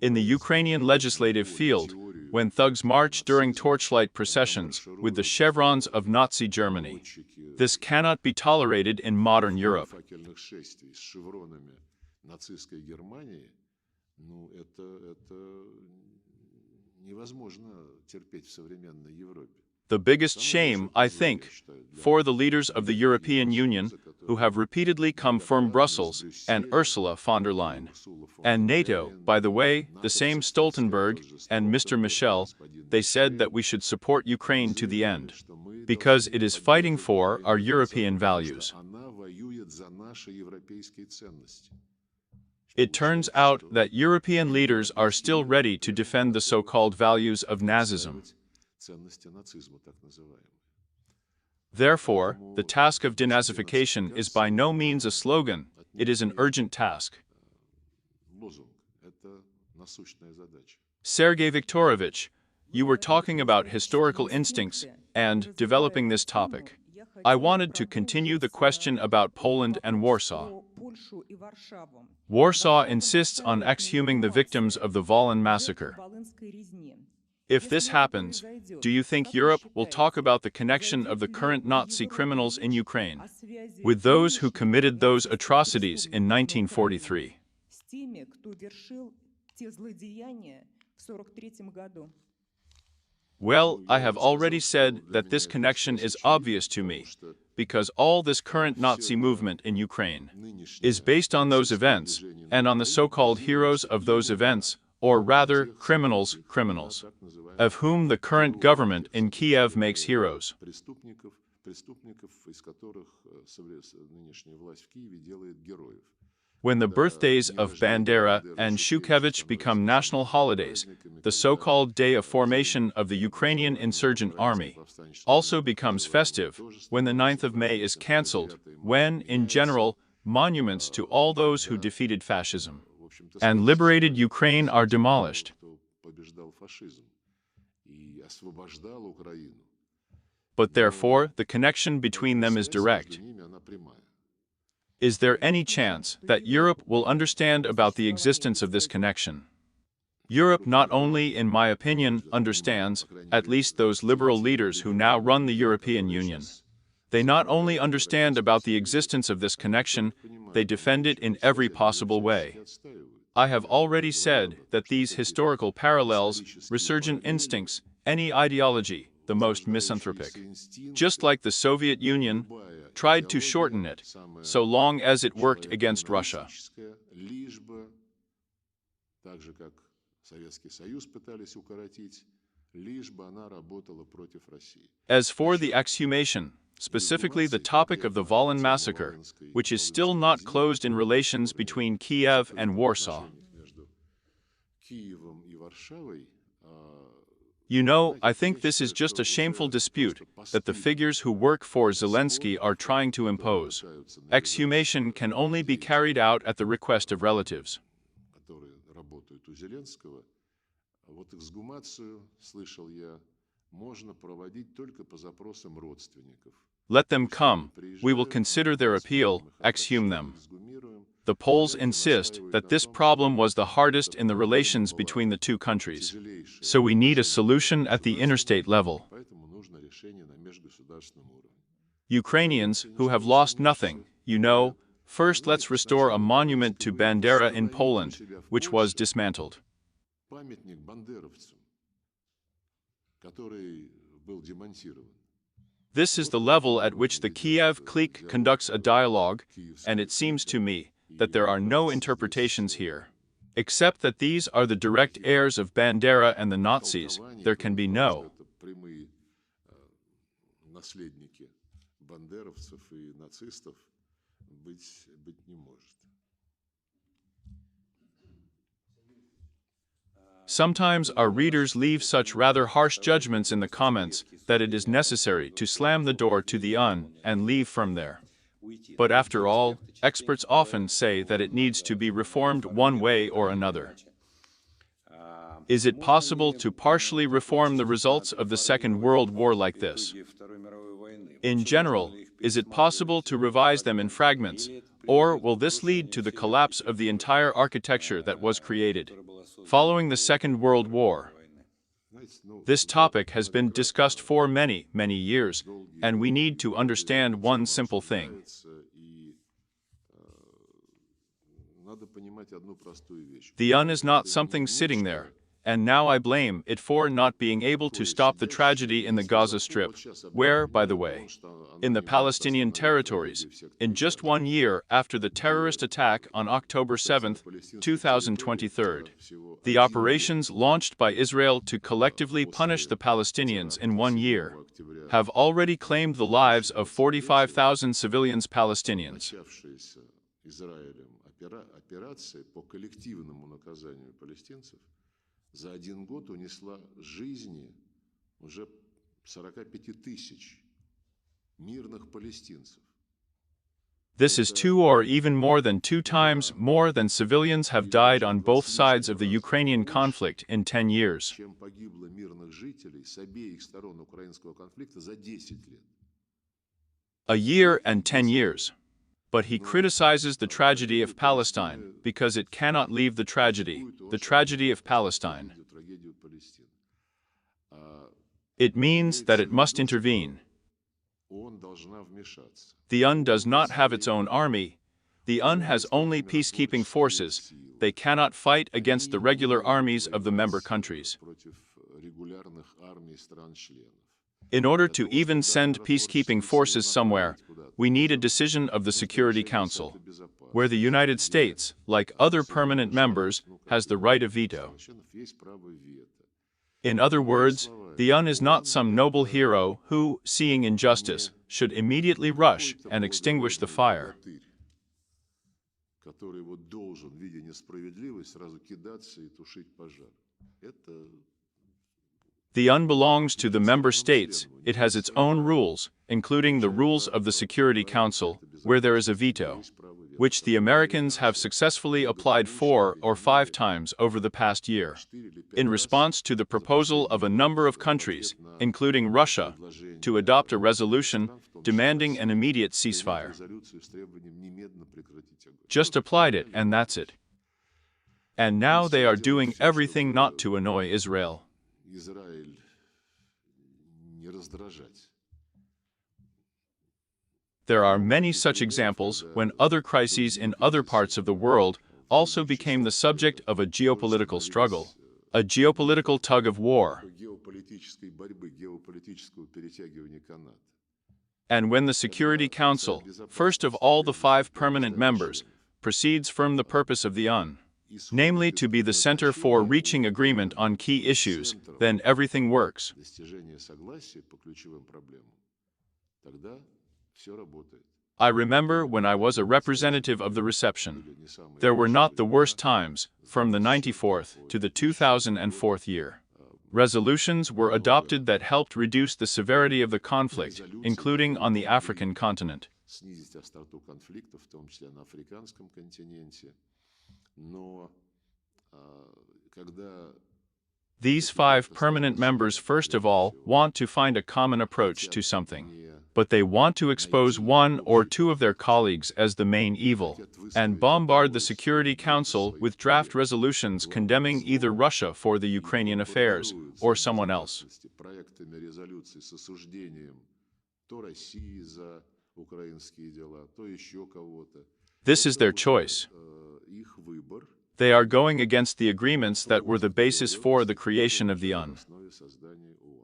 S2: In the Ukrainian legislative field, when thugs march during torchlight processions with the chevrons of Nazi Germany, this cannot be tolerated in modern Europe. The biggest shame, I think, for the leaders of the European Union, who have repeatedly come from Brussels, and Ursula von der Leyen. And NATO, by the way, the same Stoltenberg and Mr. Michel, they said that we should support Ukraine to the end, because it is fighting for our European values. It turns out that European leaders are still ready to defend the so-called values of Nazism. Therefore, the task of denazification is by no means a slogan, it is an urgent task. Sergei Viktorovich, you were talking about historical instincts and developing this topic. I wanted to continue the question about Poland and Warsaw. Warsaw insists on exhuming the victims of the Volhynia massacre. If this happens, do you think Europe will talk about the connection of the current Nazi criminals in Ukraine with those who committed those atrocities in 1943? Well, I have already said that this connection is obvious to me, because all this current Nazi movement in Ukraine is based on those events, and on the so-called heroes of those events, or rather, criminals, of whom the current government in Kiev makes heroes. When the birthdays of Bandera and Shukevich become national holidays, the so-called Day of Formation of the Ukrainian Insurgent Army also becomes festive when the 9th of May is cancelled, when, in general, monuments to all those who defeated fascism and liberated Ukraine are demolished. But therefore, the connection between them is direct. Is there any chance that Europe will understand about the existence of this connection? Europe not only, in my opinion, understands, at least those liberal leaders who now run the European Union. They not only understand about the existence of this connection, they defend it in every possible way. I have already said that these historical parallels, resurgent instincts, any ideology, the most misanthropic, just like the Soviet Union, tried to shorten it, so long as it worked against Russia. As for the exhumation, specifically the topic of the Volhynia massacre, which is still not closed in relations between Kiev and Warsaw. You know, I think this is just a shameful dispute that the figures who work for Zelensky are trying to impose. Exhumation can only be carried out at the request of relatives. Let them come. We will consider their appeal, exhume them. The Poles insist that this problem was the hardest in the relations between the two countries. So we need a solution at the interstate level. Ukrainians who have lost nothing, you know, first let's restore a monument to Bandera in Poland, which was dismantled. This is the level at which the Kiev clique conducts a dialogue, and it seems to me that there are no interpretations here. Except that these are the direct heirs of Bandera and the Nazis, there can be no. Sometimes our readers leave such rather harsh judgments in the comments that it is necessary to slam the door to the and leave from there. But after all, experts often say that it needs to be reformed one way or another. Is it possible to partially reform the results of the Second World War like this? In general, is it possible to revise them in fragments, or will this lead to the collapse of the entire architecture that was created following the Second World War? This topic has been discussed for many, many years, and we need to understand one simple thing. The UN is not something sitting there, And now I blame it for not being able to stop the tragedy in the Gaza Strip, where, by the way, in the Palestinian territories, in just 1 year after the terrorist attack on October 7, 2023, the operations launched by Israel to collectively punish the Palestinians in 1 year have already claimed the lives of 45,000 civilians Palestinians.
S3: За один год унесла жизни уже 45 тысяч мирных палестинцев.
S2: This is 2 or even more than 2 times more than civilians have died on both sides of the Ukrainian conflict in 10 years.
S3: Чем погибло мирных жителей с обеих сторон украинского конфликта за 10 лет.
S2: A year and 10 years. But he criticizes the tragedy of Palestine because it cannot leave the tragedy of Palestine. It means that it must intervene. The UN does not have its own army. The UN has only peacekeeping forces. They cannot fight against the regular armies of the member countries. In order to even send peacekeeping forces somewhere, we need a decision of the Security Council, where the United States, like other permanent members, has the right of veto. In other words, the UN is not some noble hero who, seeing injustice, should immediately rush and extinguish the fire. The UN belongs to the member states. It has its own rules, including the rules of the Security Council, where there is a veto, which the Americans have successfully applied 4 or 5 times over the past year, in response to the proposal of a number of countries, including Russia, to adopt a resolution demanding an immediate ceasefire. Just applied it, and that's it. And now they are doing everything not to annoy Israel. There are many such examples when other crises in other parts of the world also became the subject of a geopolitical struggle, a geopolitical tug of war. And when the Security Council, first of all the 5 permanent members, proceeds from the purpose of the UN, namely to be the center for reaching agreement on key issues, then everything works. I remember when I was a representative of the reception. There were not the worst times, from the 94th to the 2004th year. Resolutions were adopted that helped reduce the severity of the conflict, including on the African continent. These 5 permanent members first of all want to find a common approach to something, but they want to expose 1 or 2 of their colleagues as the main evil, and bombard the Security Council with draft resolutions condemning either Russia for the Ukrainian affairs or someone else. This is their choice. They are going against the agreements that were the basis for the creation of the UN.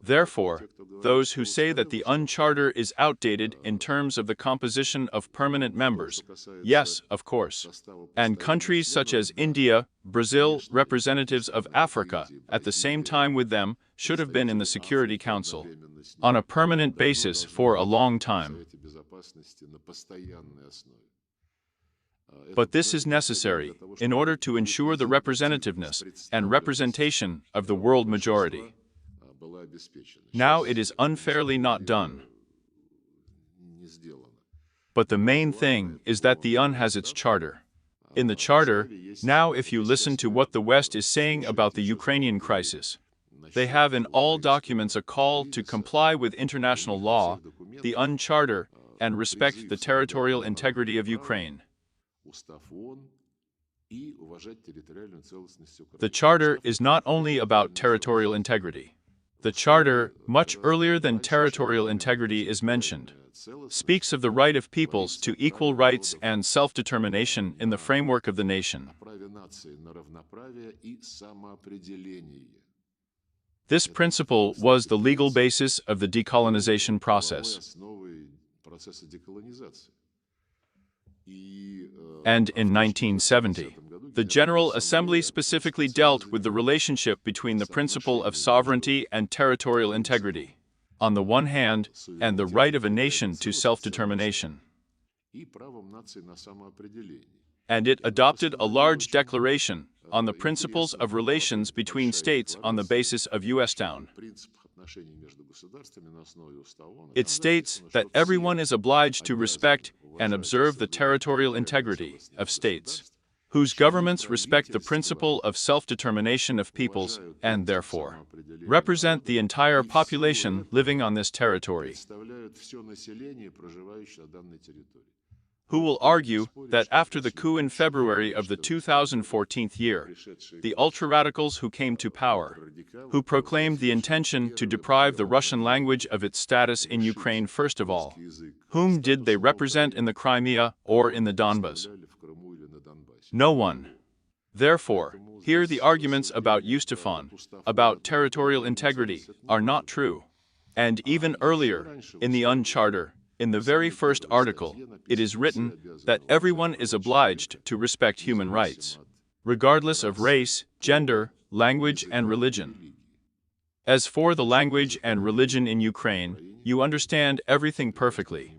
S2: Therefore, those who say that the UN Charter is outdated in terms of the composition of permanent members, yes, of course. And countries such as India, Brazil, representatives of Africa, at the same time with them, should have been in the Security Council, on a permanent basis for a long time. But this is necessary in order to ensure the representativeness and representation of the world majority. Now it is unfairly not done. But the main thing is that the UN has its charter. In the charter, now if you listen to what the West is saying about the Ukrainian crisis, they have in all documents a call to comply with international law, the UN Charter, and respect the territorial integrity of Ukraine. The Charter is not only about territorial integrity. The charter, much earlier than territorial integrity is mentioned, speaks of the right of peoples to equal rights and self-determination in the framework of the nation. This principle was the legal basis of the decolonization process. And in 1970, the General Assembly specifically dealt with the relationship between the principle of sovereignty and territorial integrity, on the one hand, and the right of a nation to self-determination. And it adopted a large declaration on the principles of relations between states on the basis of U.S. Down. It states that everyone is obliged to respect and observe the territorial integrity of states, whose governments respect the principle of self-determination of peoples and, therefore, represent the entire population living on this territory. Who will argue that after the coup in February of the 2014 year, the ultra-radicals who came to power, who proclaimed the intention to deprive the Russian language of its status in Ukraine first of all, whom did they represent in the Crimea or in the Donbas? No one. Therefore, here the arguments about Eustefan, about territorial integrity, are not true. And even earlier, in the Uncharter, in the very first article, it is written that everyone is obliged to respect human rights, regardless of race, gender, language, and religion. As for the language and religion in Ukraine, you understand everything perfectly.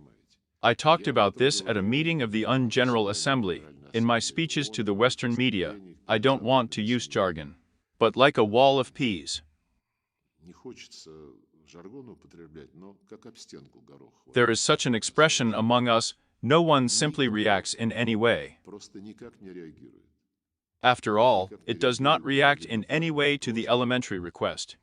S2: I talked about this at a meeting of the UN General Assembly. In my speeches to the Western media, I don't want to use jargon, but like a wall of peas. There is such an expression among us, no one simply reacts in any way. After all, it does not react in any way to the elementary request,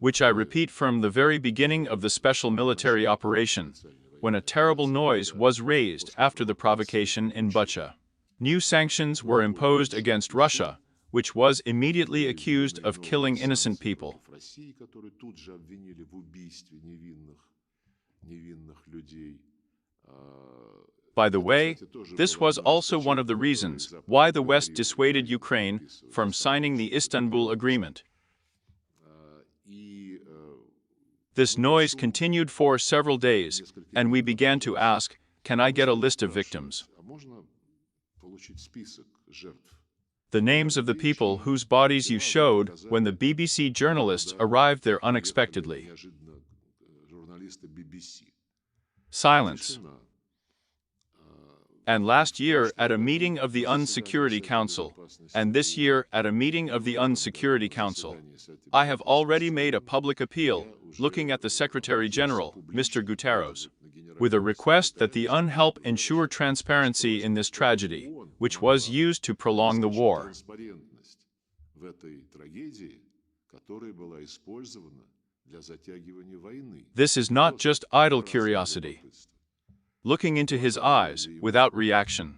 S2: which I repeat from the very beginning of the special military operation, when a terrible noise was raised after the provocation in Bucha. New sanctions were imposed against Russia, which was immediately accused of killing innocent people. By the way, this was also one of the reasons why the West dissuaded Ukraine from signing the Istanbul Agreement. This noise continued for several days, and we began to ask, can I get a list of victims? The names of the people whose bodies you showed when the BBC journalists arrived there unexpectedly. Silence. And last year at a meeting of the UN Security Council, and this year at a meeting of the UN Security Council, I have already made a public appeal, looking at the Secretary General, Mr. Guterres, with a request that the UN help ensure transparency in this tragedy, which was used to prolong the war. This is not just idle curiosity. Looking into his eyes, without reaction.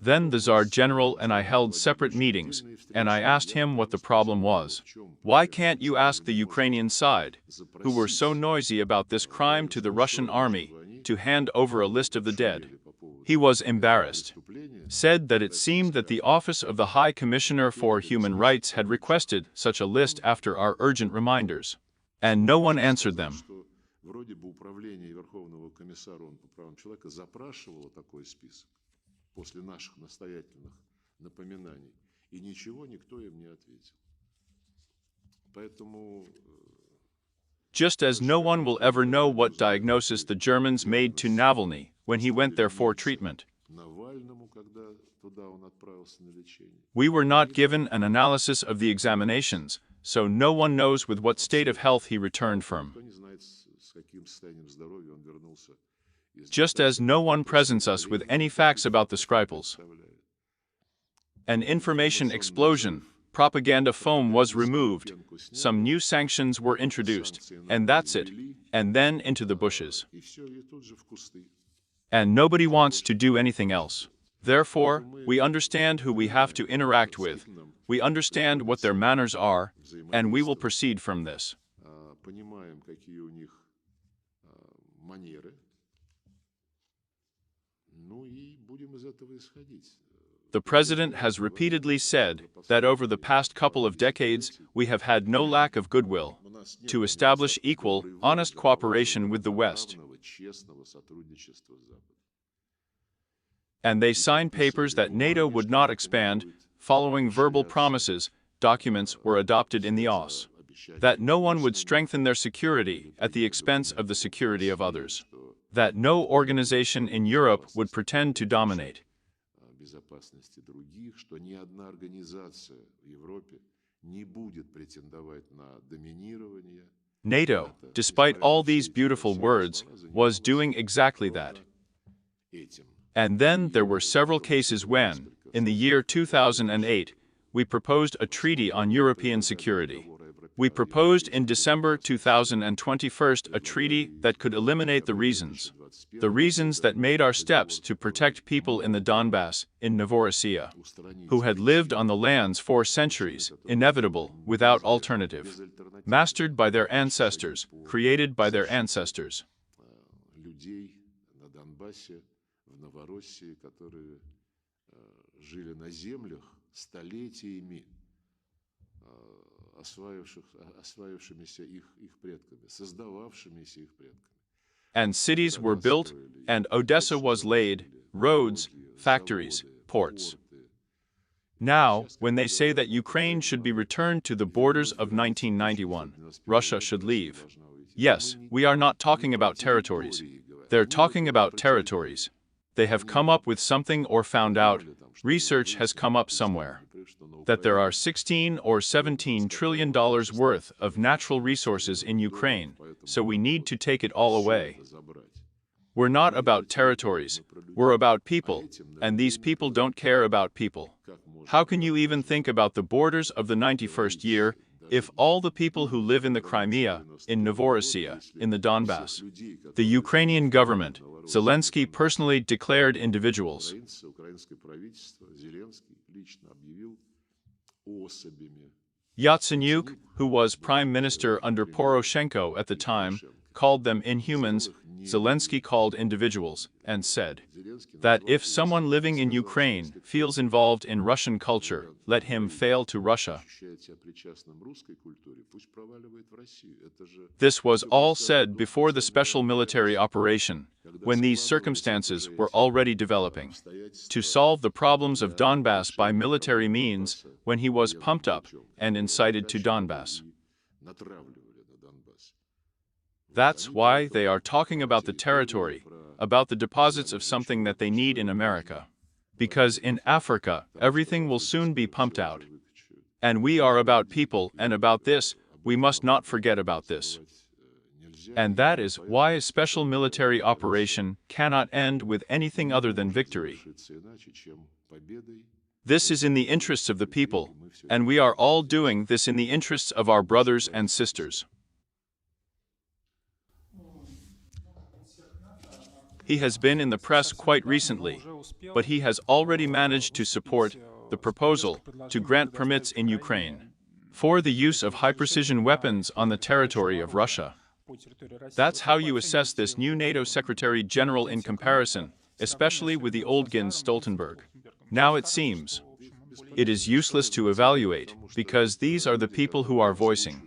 S2: Then the Tsar General and I held separate meetings, and I asked him what the problem was. Why can't you ask the Ukrainian side, who were so noisy about this crime to the Russian army, to hand over a list of the dead? He was embarrassed, said that it seemed that the Office of the High Commissioner for Human Rights had requested such a list after our urgent reminders, and no one answered them. Just as no one will ever know what diagnosis the Germans made to Navalny when he went there for treatment. We were not given an analysis of the examinations, so no one knows with what state of health he returned from. Just as no one presents us with any facts about the Skripals. An information explosion, propaganda foam was removed, some new sanctions were introduced, and that's it, and then into the bushes. And nobody wants to do anything else. Therefore, we understand who we have to interact with, we understand what their manners are, and we will proceed from this.
S3: Понимаем, какие у них манеры, ну и будем из этого исходить.
S2: The President has repeatedly said that over the past couple of decades, we have had no lack of goodwill to establish equal, honest cooperation with the West. And they signed papers that NATO would not expand. Following verbal promises, documents were adopted in the OSCE that no one would strengthen their security at the expense of the security of others, that no organization in Europe would pretend to dominate.
S3: Безопасности других, что ни одна организация в Европе не будет претендовать на доминирование.
S2: NATO, despite all these beautiful words, was doing exactly that. And then there were several cases when, in the year 2008, we proposed a treaty on European security. We proposed in December 2021 a treaty that could eliminate the reasons that made our steps to protect people in the Donbass, in Novorossiya, who had lived on the lands for centuries, inevitable, without alternative, mastered by their ancestors, created by their ancestors.
S3: Людей на Донбассе, в Новороссии, которые жили на землях столетиями, осваившимися их предками, создававшимися их предками.
S2: And cities were built, and Odessa was laid, roads, factories, ports. Now, when they say that Ukraine should be returned to the borders of 1991, Russia should leave. Yes, we are not talking about territories. They're talking about territories. They have come up with something or found out, research has come up somewhere, that there are $16 or $17 trillion worth of natural resources in Ukraine, so we need to take it all away. We're not about territories, we're about people, and these people don't care about people. How can you even think about the borders of the 91st year if all the people who live in the Crimea, in Novorossiya, in the Donbass, the Ukrainian government, Zelensky personally declared individuals, Yatsenyuk, who was prime minister under Poroshenko at the time, called them inhumans, Zelensky called individuals, and said that if someone living in Ukraine feels involved in Russian culture, let him fail to Russia. This was all said before the special military operation, when these circumstances were already developing. To solve the problems of Donbass by military means, when he was pumped up and incited to Donbass. That's why they are talking about the territory, about the deposits of something that they need in America. Because in Africa, everything will soon be pumped out. And we are about people, and about this, we must not forget about this. And that is why a special military operation cannot end with anything other than victory. This is in the interests of the people, and we are all doing this in the interests of our brothers and sisters. He has been in the press quite recently, but he has already managed to support the proposal to grant permits in Ukraine for the use of high-precision weapons on the territory of Russia. That's how you assess this new NATO Secretary General in comparison, especially with the old Jens Stoltenberg. Now it seems it is useless to evaluate, because these are the people who are voicing.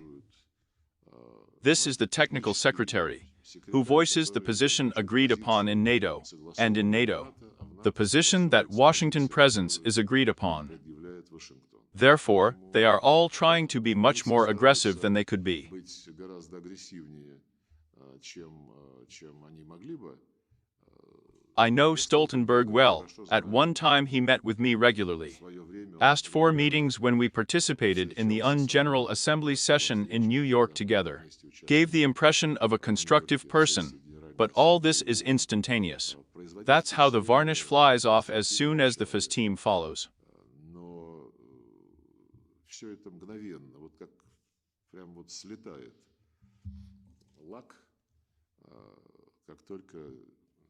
S2: This is the technical secretary, who voices the position agreed upon in NATO, and in NATO, the position that Washington presence is agreed upon. Therefore, they are all trying to be much more aggressive than they could be. I know Stoltenberg well. At one time he met with me regularly, asked for meetings when we participated in the UN General Assembly session in New York together, gave the impression of a constructive person, but all this is instantaneous. That's how the varnish flies off as soon as the FIS team follows.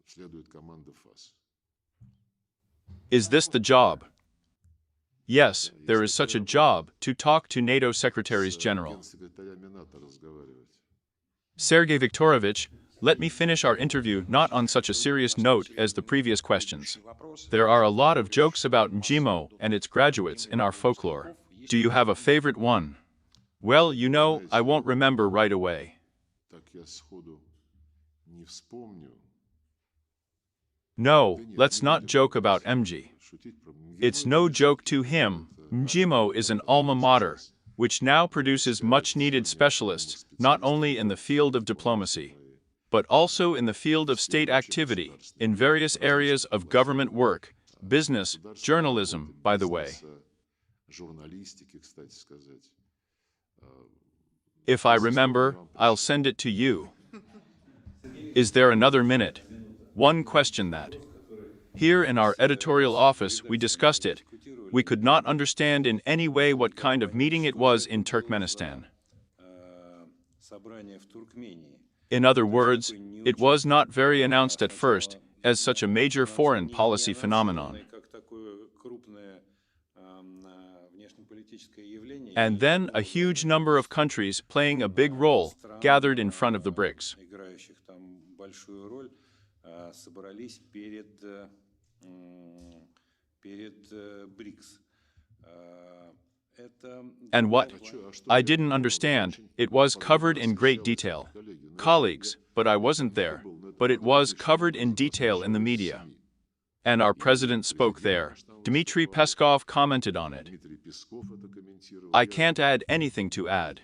S3: Следует команда ФАС.
S2: Is this the job? Yes, there is such a job, to talk to NATO Secretaries General. Sergei Viktorovich, let me finish our interview not on such a serious note as the previous questions. There are a lot of jokes about Mjimo and its graduates in our folklore. Do you have a favorite one? Well, you know, I won't remember right away. No, let's not joke about MG. It's no joke to him. Mjimo is an alma mater, which now produces much-needed specialists, not only in the field of diplomacy, but also in the field of state activity, in various areas of government work, business, journalism, by the way. If I remember, I'll send it to you. Is there another minute? One question that. Here in our editorial office we discussed it. We could not understand in any way what kind of meeting it was in Turkmenistan. In other words, it was not very announced at first as such a major foreign policy phenomenon. And then a huge number of countries playing a big role gathered in front of the BRICS. And what? I didn't understand. It was covered in great detail. Colleagues, but I wasn't there. But it was covered in detail in the media. And our president spoke there. Dmitry Peskov commented on it. I can't add anything to add.